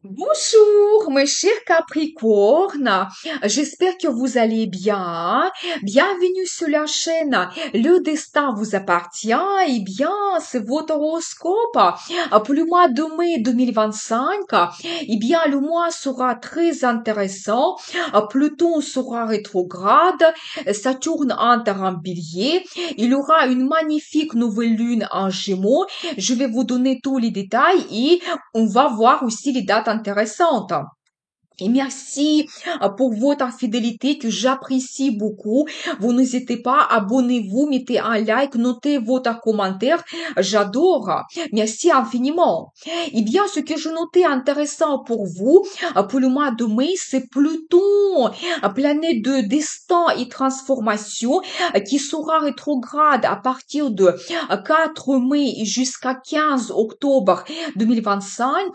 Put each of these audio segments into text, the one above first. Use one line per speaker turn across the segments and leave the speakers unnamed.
Bonjour, mes chers Capricornes. J'espère que vous allez bien. Bienvenue sur la chaîne. Le destin vous appartient. Eh bien, c'est votre horoscope pour le mois de mai 2025. Eh bien, le mois sera très intéressant. Pluton sera rétrograde. Saturne entre en bélier. Il y aura une magnifique nouvelle lune en Gémeaux. Je vais vous donner tous les détails et on va voir aussi les dates intéressantes. Et merci pour votre fidélité que j'apprécie beaucoup. Vous n'hésitez pas, abonnez-vous, mettez un like, notez votre commentaire. J'adore. Merci infiniment. Eh bien, ce que je notais intéressant pour vous, pour le mois de mai, c'est Pluton, planète de destin et transformation, qui sera rétrograde à partir de 4 mai jusqu'à 15 octobre 2025.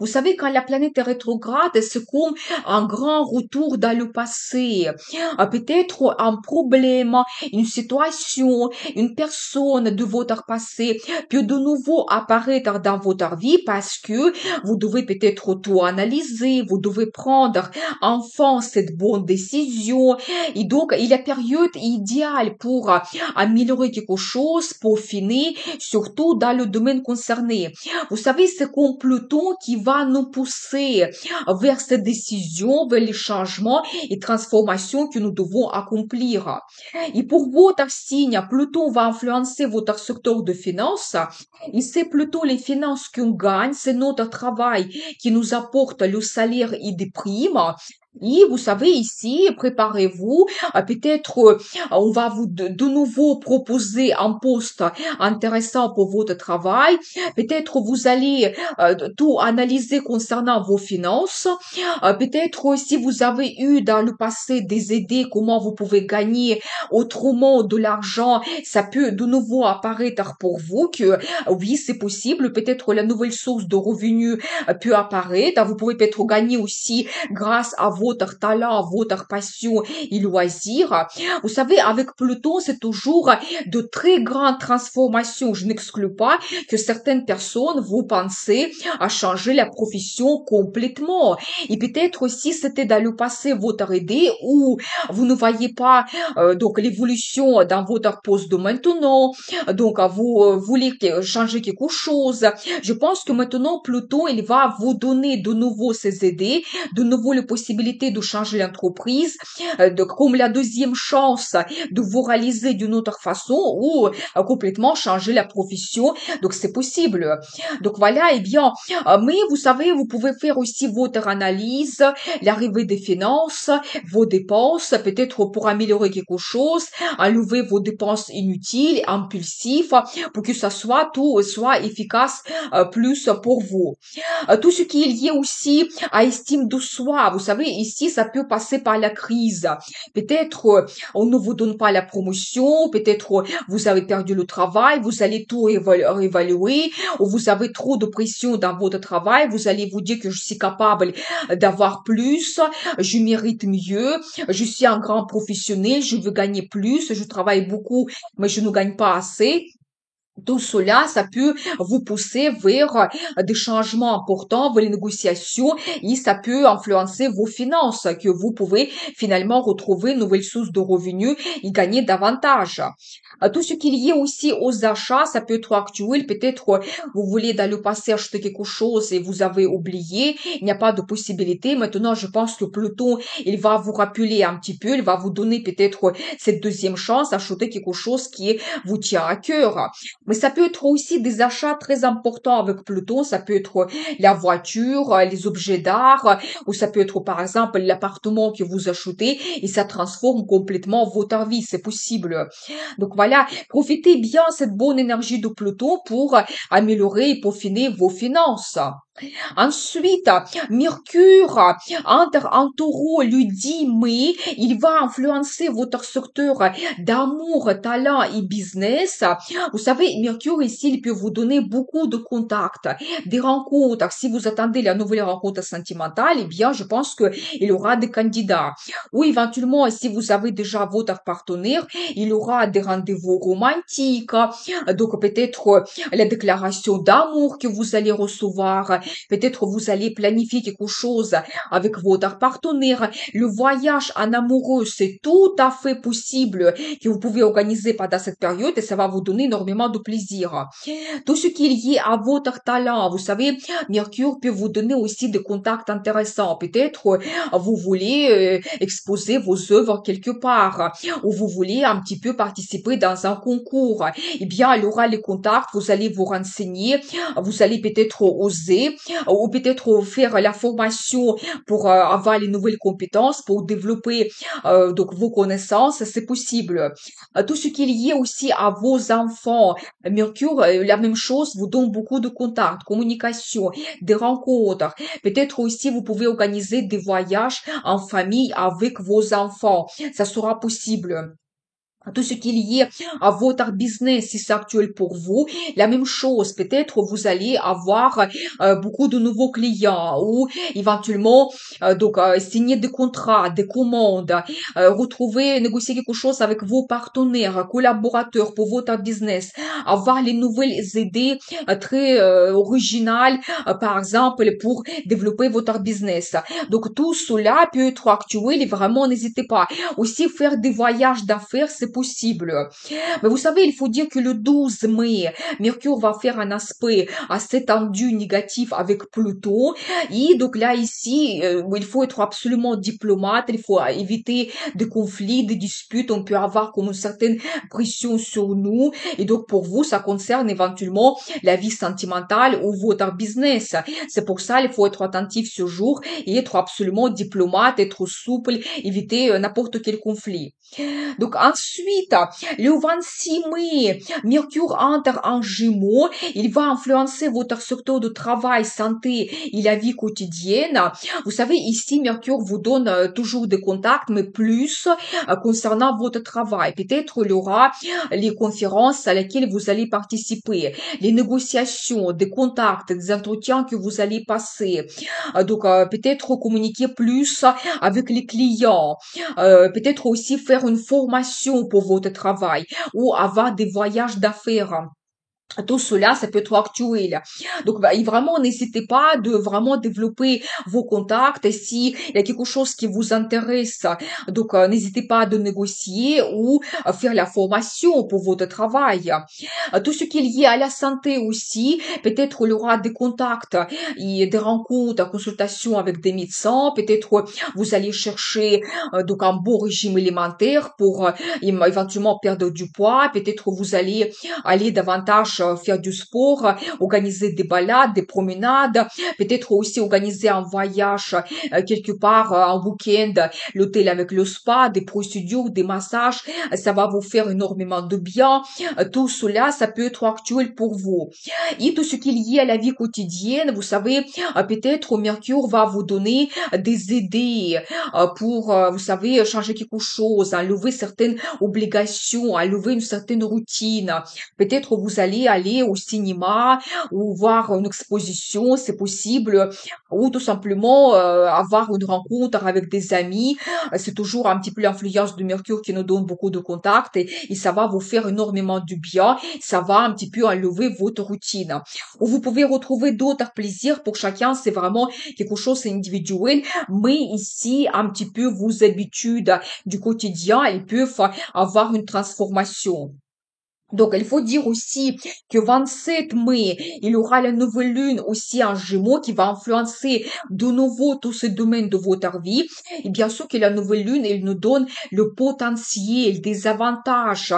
Vous savez, quand la planète est rétrograde, c'est comme un grand retour dans le passé. Peut-être un problème, une situation, une personne de votre passé peut de nouveau apparaître dans votre vie parce que vous devez peut-être tout analyser, vous devez prendre enfin cette bonne décision. Et donc, il y a période idéale pour améliorer quelque chose, pour finir, surtout dans le domaine concerné. Vous savez, c'est comme Pluton qui va nous pousser vers cette décision, vers les changements et transformations que nous devons accomplir. Et pour votre signe, Pluton va influencer votre secteur de finances. Et c'est plutôt les finances qu'on gagne, c'est notre travail qui nous apporte le salaire et des primes. Et vous savez, ici, préparez-vous, peut-être on va vous de nouveau proposer un poste intéressant pour votre travail. Peut-être vous allez tout analyser concernant vos finances. Peut-être si vous avez eu dans le passé des idées comment vous pouvez gagner autrement de l'argent, ça peut de nouveau apparaître pour vous que oui, c'est possible. Peut-être la nouvelle source de revenus peut apparaître. Vous pouvez peut-être gagner aussi grâce à votre talent, votre passion et loisir. Vous savez, avec Pluton, c'est toujours de très grandes transformations. Je n'exclus pas que certaines personnes, vous pensez à changer la profession complètement. Et peut-être aussi, c'était dans le passé votre idée ou vous ne voyez pas donc l'évolution dans votre poste de maintenant. Donc, vous voulez changer quelque chose. Je pense que maintenant, Pluton, il va vous donner de nouveau ces idées, de nouveau les possibilités de changer l'entreprise, comme la deuxième chance de vous réaliser d'une autre façon ou complètement changer la profession. Donc, c'est possible. Donc, voilà, eh bien, mais vous savez, vous pouvez faire aussi votre analyse, l'arrivée des finances, vos dépenses, peut-être pour améliorer quelque chose, enlever vos dépenses inutiles, impulsives, pour que ça soit tout soit efficace plus pour vous. Tout ce qui est lié aussi à estime de soi. Vous savez, ici, ça peut passer par la crise. Peut-être on ne vous donne pas la promotion, peut-être vous avez perdu le travail, vous allez tout réévaluer, ou vous avez trop de pression dans votre travail, vous allez vous dire que je suis capable d'avoir plus, je mérite mieux, je suis un grand professionnel, je veux gagner plus, je travaille beaucoup, mais je ne gagne pas assez. Tout cela, ça peut vous pousser vers des changements importants, vers les négociations et ça peut influencer vos finances, que vous pouvez finalement retrouver une nouvelle source de revenus et gagner davantage. Tout ce qui est lié aussi aux achats, ça peut être actuel. Peut-être vous voulez dans le passé acheter quelque chose et vous avez oublié. Il n'y a pas de possibilité. Maintenant, je pense que Pluton, il va vous rappeler un petit peu. Il va vous donner peut-être cette deuxième chance, acheter quelque chose qui vous tient à cœur. Mais ça peut être aussi des achats très importants avec Pluton. Ça peut être la voiture, les objets d'art, ou ça peut être par exemple l'appartement que vous achetez et ça transforme complètement votre vie. C'est possible. Donc voilà, profitez bien cette bonne énergie de Pluton pour améliorer et peaufiner vos finances. Ensuite, Mercure entre en taureau le 10 mai, il va influencer votre secteur d'amour, talent et business. Vous savez, Mercure ici, il peut vous donner beaucoup de contacts, des rencontres. Si vous attendez la nouvelle rencontre sentimentale, eh bien, je pense qu'il y aura des candidats. Ou éventuellement, si vous avez déjà votre partenaire, il y aura des rendez-vous romantiques. Donc, peut-être la déclaration d'amour que vous allez recevoir Peut-être vous allez planifier quelque chose avec votre partenaire. Le voyage en amoureux, c'est tout à fait possible que vous pouvez organiser pendant cette période et ça va vous donner énormément de plaisir. Tout ce qui est lié à votre talent, vous savez, Mercure peut vous donner aussi des contacts intéressants. Peut-être vous voulez exposer vos œuvres quelque part ou vous voulez un petit peu participer dans un concours. Eh bien, elle aura les contacts, vous allez vous renseigner, vous allez peut-être oser ou peut-être faire la formation pour avoir les nouvelles compétences, pour développer donc vos connaissances, c'est possible. Tout ce qui est lié aussi à vos enfants, Mercure, la même chose, vous donne beaucoup de contacts, communication, des rencontres. Peut-être aussi vous pouvez organiser des voyages en famille avec vos enfants. Ça sera possible. Tout ce qui est lié à votre business, si c'est actuel pour vous, la même chose. Peut-être vous allez avoir beaucoup de nouveaux clients ou éventuellement signer des contrats, des commandes, retrouver, négocier quelque chose avec vos partenaires, collaborateurs pour votre business, avoir les nouvelles idées très originales, par exemple pour développer votre business. Donc tout cela peut être actuel et vraiment n'hésitez pas. Aussi faire des voyages d'affaires, c'est possible. Mais vous savez, il faut dire que le 12 mai, Mercure va faire un aspect assez tendu négatif avec Pluton. Et donc là, ici, il faut être absolument diplomate, il faut éviter des conflits, des disputes. On peut avoir comme une certaine pression sur nous. Et donc pour vous, ça concerne éventuellement la vie sentimentale ou votre business. C'est pour ça, il faut être attentif ce jour et être absolument diplomate, être souple, éviter n'importe quel conflit. Donc ensuite, le 26 mai, Mercure entre en Gémeaux. Il va influencer votre secteur de travail, santé et la vie quotidienne. Vous savez, ici, Mercure vous donne toujours des contacts, mais plus concernant votre travail. Peut-être il y aura les conférences à laquelle vous allez participer, les négociations, des contacts, des entretiens que vous allez passer. Peut-être communiquer plus avec les clients. Peut-être aussi faire une formation pour votre travail ou avoir des voyages d'affaires. Tout cela, ça peut être actuel. Donc, vraiment, n'hésitez pas de vraiment développer vos contacts. Et si il y a quelque chose qui vous intéresse, donc n'hésitez pas de négocier ou faire la formation pour votre travail. Tout ce qui est lié à la santé aussi, peut-être il y aura des contacts et des rencontres, consultations avec des médecins. Peut-être vous allez chercher donc un bon régime alimentaire pour éventuellement perdre du poids. Peut-être vous allez aller davantage faire du sport, organiser des balades, des promenades, peut-être aussi organiser un voyage quelque part en week-end, l'hôtel avec le spa, des procédures, des massages, ça va vous faire énormément de bien. Tout cela, ça peut être actuel pour vous. Et tout ce qui est lié à la vie quotidienne, vous savez, peut-être Mercure va vous donner des idées pour, vous savez, changer quelque chose, enlever certaines obligations, enlever une certaine routine. Peut-être vous allez aller au cinéma ou voir une exposition, c'est possible, ou tout simplement avoir une rencontre avec des amis. C'est toujours un petit peu l'influence de Mercure qui nous donne beaucoup de contacts et ça va vous faire énormément du bien. Ça va un petit peu enlever votre routine. Ou vous pouvez retrouver d'autres plaisirs pour chacun. C'est vraiment quelque chose individuel. Mais ici, un petit peu vos habitudes du quotidien, elles peuvent avoir une transformation. Donc, il faut dire aussi que 27 mai, il y aura la nouvelle lune aussi en Gémeaux qui va influencer de nouveau tous ces domaines de votre vie. Et bien sûr que la nouvelle lune, elle nous donne le potentiel, des avantages,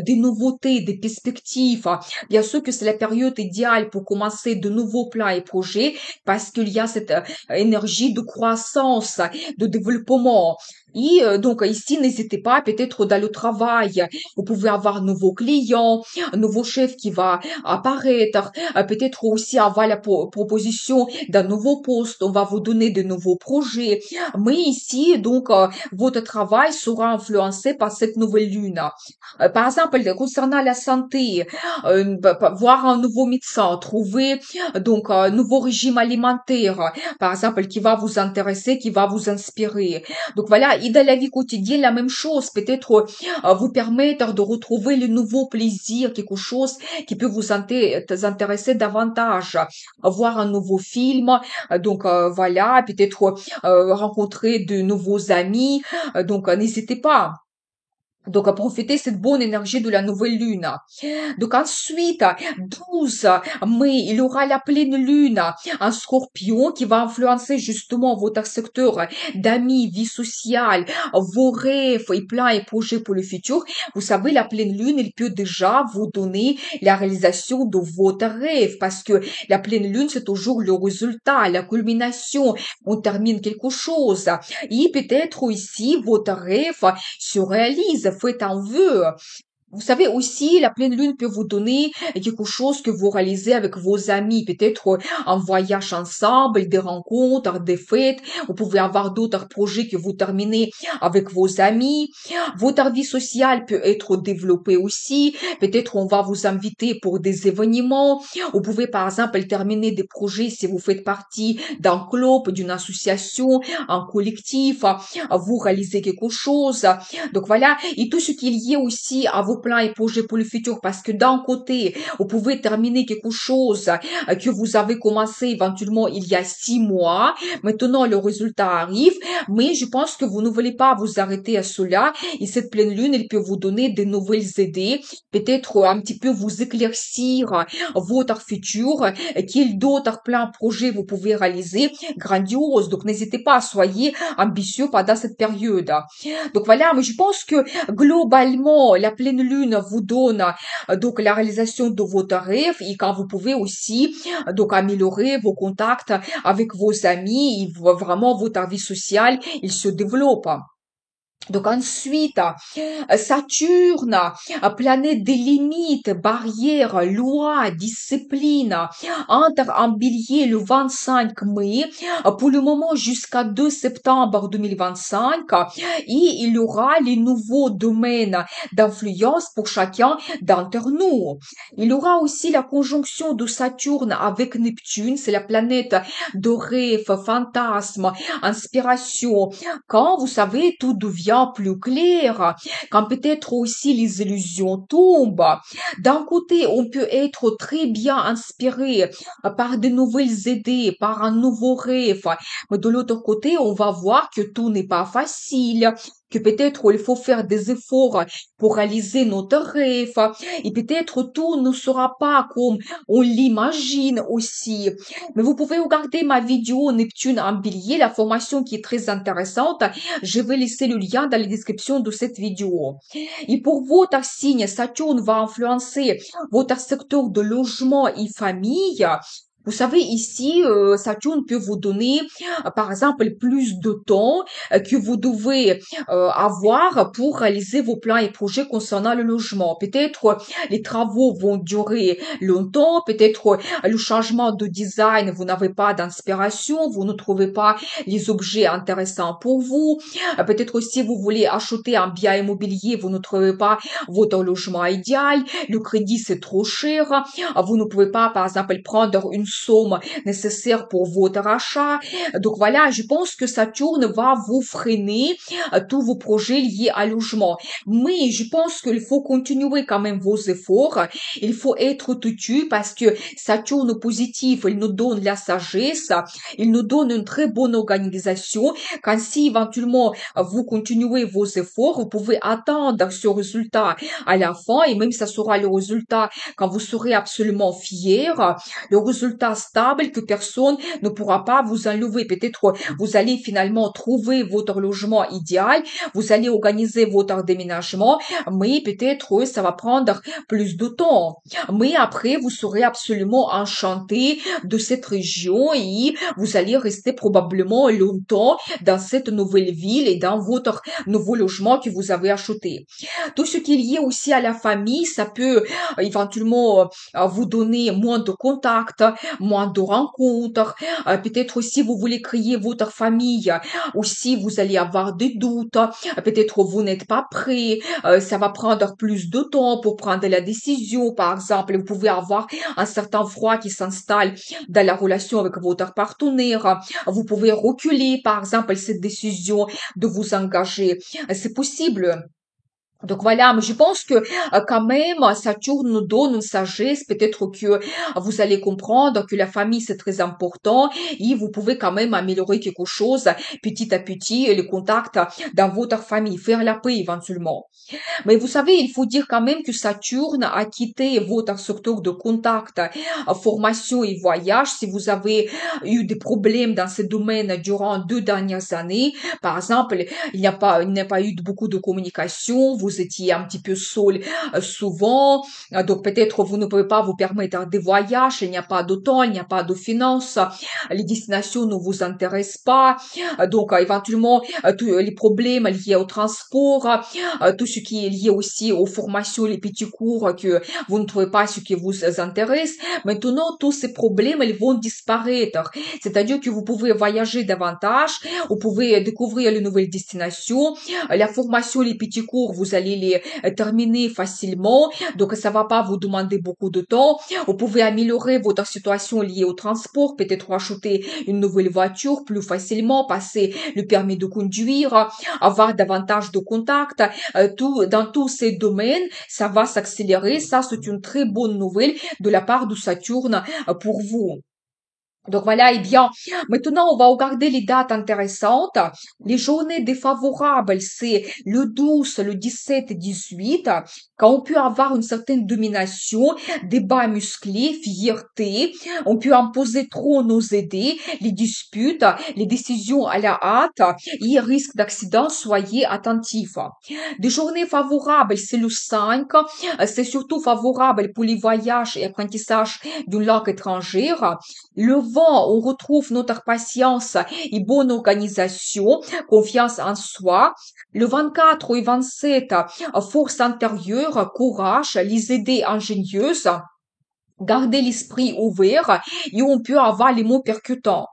des nouveautés, des perspectives. Bien sûr que c'est la période idéale pour commencer de nouveaux plans et projets parce qu'il y a cette énergie de croissance, de développement. Et donc ici, n'hésitez pas, peut-être dans le travail, vous pouvez avoir de nouveaux clients, un nouveau chef qui va apparaître, peut-être aussi avoir la proposition d'un nouveau poste, on va vous donner de nouveaux projets. Mais ici, donc, votre travail sera influencé par cette nouvelle lune. Par exemple, concernant la santé, voir un nouveau médecin, trouver donc un nouveau régime alimentaire, par exemple, qui va vous intéresser, qui va vous inspirer. Donc voilà, et dans la vie quotidienne, la même chose, peut-être vous permettre de retrouver le nouveau plaisir plaisir, quelque chose qui peut vous intéresser davantage. Voir un nouveau film, donc voilà, peut-être rencontrer de nouveaux amis. Donc n'hésitez pas. Donc, à profiter cette bonne énergie de la nouvelle lune. Donc ensuite, 12 mai, il y aura la pleine lune en scorpion qui va influencer justement votre secteur d'amis, vie sociale, vos rêves et plans et projets pour le futur. Vous savez, la pleine lune, elle peut déjà vous donner la réalisation de votre rêve parce que la pleine lune, c'est toujours le résultat, la culmination. On termine quelque chose. Et peut-être aussi, votre rêve se réalise. Faites un vœu. Vous savez aussi, la pleine lune peut vous donner quelque chose que vous réalisez avec vos amis, peut-être un voyage ensemble, des rencontres, des fêtes. Vous pouvez avoir d'autres projets que vous terminez avec vos amis. Votre vie sociale peut être développée aussi. Peut-être on va vous inviter pour des événements. Vous pouvez par exemple terminer des projets si vous faites partie d'un club, d'une association, un collectif. Vous réalisez quelque chose. Donc voilà, et tout ce qui est lié aussi à vos plans et projets pour le futur, parce que d'un côté, vous pouvez terminer quelque chose que vous avez commencé éventuellement il y a 6 mois. Maintenant, le résultat arrive, mais je pense que vous ne voulez pas vous arrêter à cela. Et cette pleine lune, elle peut vous donner de nouvelles idées, peut-être un petit peu vous éclaircir votre futur, quels d'autres plans, projets vous pouvez réaliser, grandiose. Donc, n'hésitez pas, soyez ambitieux pendant cette période. Donc voilà, mais je pense que globalement, la pleine lune vous donne donc la réalisation de votre rêve et quand vous pouvez aussi donc améliorer vos contacts avec vos amis et vraiment votre vie sociale, il se développe. Donc ensuite, Saturne, planète des limites, barrières, lois, discipline, entre en bélier le 25 mai, pour le moment jusqu'à 2 septembre 2025, et il y aura les nouveaux domaines d'influence pour chacun d'entre nous. Il y aura aussi la conjonction de Saturne avec Neptune, c'est la planète de rêve, fantasme, inspiration. Quand vous savez, tout devient plus clair, quand peut-être aussi les illusions tombent. D'un côté, on peut être très bien inspiré par de nouvelles idées, par un nouveau rêve, mais de l'autre côté, on va voir que tout n'est pas facile, que peut-être il faut faire des efforts pour réaliser notre rêve, et peut-être tout ne sera pas comme on l'imagine aussi. Mais vous pouvez regarder ma vidéo Neptune en bélier, la formation qui est très intéressante. Je vais laisser le lien dans la description de cette vidéo. Et pour votre signe, Saturne va influencer votre secteur de logement et famille. Vous savez, ici, Saturne peut vous donner, par exemple, plus de temps que vous devez avoir pour réaliser vos plans et projets concernant le logement. Peut-être les travaux vont durer longtemps, peut-être le changement de design, vous n'avez pas d'inspiration, vous ne trouvez pas les objets intéressants pour vous. Peut-être aussi vous voulez acheter un bien immobilier, vous ne trouvez pas votre logement idéal, le crédit c'est trop cher, vous ne pouvez pas, par exemple, prendre une somme nécessaire pour votre achat. Donc voilà, je pense que Saturne va vous freiner tous vos projets liés à logement. Mais je pense qu'il faut continuer quand même vos efforts. Il faut être têtu parce que Saturne positif, il nous donne la sagesse, il nous donne une très bonne organisation. Quand si éventuellement vous continuez vos efforts, vous pouvez attendre ce résultat à la fin et même ça sera le résultat quand vous serez absolument fier, le résultat stable que personne ne pourra pas vous enlever. Peut-être vous allez finalement trouver votre logement idéal, vous allez organiser votre déménagement, mais peut-être ça va prendre plus de temps. Mais après, vous serez absolument enchanté de cette région et vous allez rester probablement longtemps dans cette nouvelle ville et dans votre nouveau logement que vous avez acheté. Tout ce qui est lié aussi à la famille, ça peut éventuellement vous donner moins de contacts, moins de rencontres. Peut-être aussi vous voulez créer votre famille, aussi vous allez avoir des doutes. Peut-être vous n'êtes pas prêt, ça va prendre plus de temps pour prendre la décision. Par exemple, vous pouvez avoir un certain froid qui s'installe dans la relation avec votre partenaire. Vous pouvez reculer, par exemple, cette décision de vous engager. C'est possible. Donc voilà, mais je pense que quand même, Saturne nous donne une sagesse. Peut-être que vous allez comprendre que la famille, c'est très important et vous pouvez quand même améliorer quelque chose petit à petit, les contacts dans votre famille, faire la paix éventuellement. Mais vous savez, il faut dire quand même que Saturne a quitté votre secteur de contact, formation et voyage. Si vous avez eu des problèmes dans ce domaine durant 2 dernières années, par exemple, il n'y a pas eu beaucoup de communication, vous étiez un petit peu seul souvent, donc peut-être vous ne pouvez pas vous permettre des voyages, il n'y a pas de temps, il n'y a pas de finances, les destinations ne vous intéressent pas, donc éventuellement tous les problèmes liés au transport, tout ce qui est lié aussi aux formations, les petits cours que vous ne trouvez pas ce qui vous intéresse. Maintenant, tous ces problèmes, ils vont disparaître. C'est-à-dire que vous pouvez voyager davantage, vous pouvez découvrir les nouvelles destinations. La formation, les petits cours, vous allez les terminer facilement. Donc, ça va pas vous demander beaucoup de temps. Vous pouvez améliorer votre situation liée au transport, peut-être acheter une nouvelle voiture plus facilement, passer le permis de conduire, avoir davantage de contacts. Dans tous ces domaines, ça va s'accélérer. Ça, c'est une très bonne nouvelle de la part de Saturne pour vous. Donc voilà, eh bien, maintenant on va regarder les dates intéressantes. Les journées défavorables, c'est le 12, le 17 et 18, quand on peut avoir une certaine domination, débat musclés, fierté, on peut imposer trop nos idées, les disputes, les décisions à la hâte et risque d'accident, soyez attentifs. Des journées favorables, c'est le 5, c'est surtout favorable pour les voyages et apprentissages d'une langue étrangère. Le vent, on retrouve notre patience et bonne organisation, confiance en soi. Le 24 et 27, force intérieure, courage, les idées ingénieuses. Garder l'esprit ouvert et on peut avoir les mots percutants.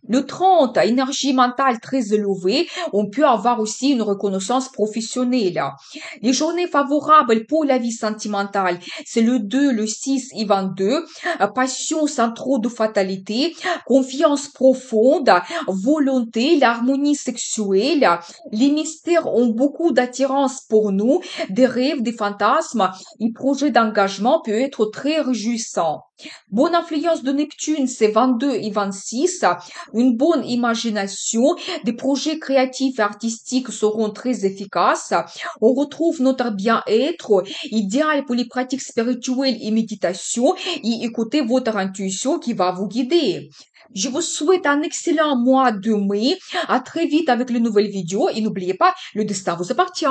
Le 30, énergie mentale très élevée, on peut avoir aussi une reconnaissance professionnelle. Les journées favorables pour la vie sentimentale, c'est le 2, le 6 et 22. Passion sans trop de fatalité, confiance profonde, volonté, l'harmonie sexuelle. Les mystères ont beaucoup d'attirance pour nous, des rêves, des fantasmes et projets d'engagement peut être très réjouissant. Bonne influence de Neptune, c'est 22 et 26. Une bonne imagination, des projets créatifs et artistiques seront très efficaces. On retrouve notre bien-être, idéal pour les pratiques spirituelles et méditation, et écoutez votre intuition qui va vous guider. Je vous souhaite un excellent mois de mai. À très vite avec de nouvelles vidéos et n'oubliez pas, le destin vous appartient.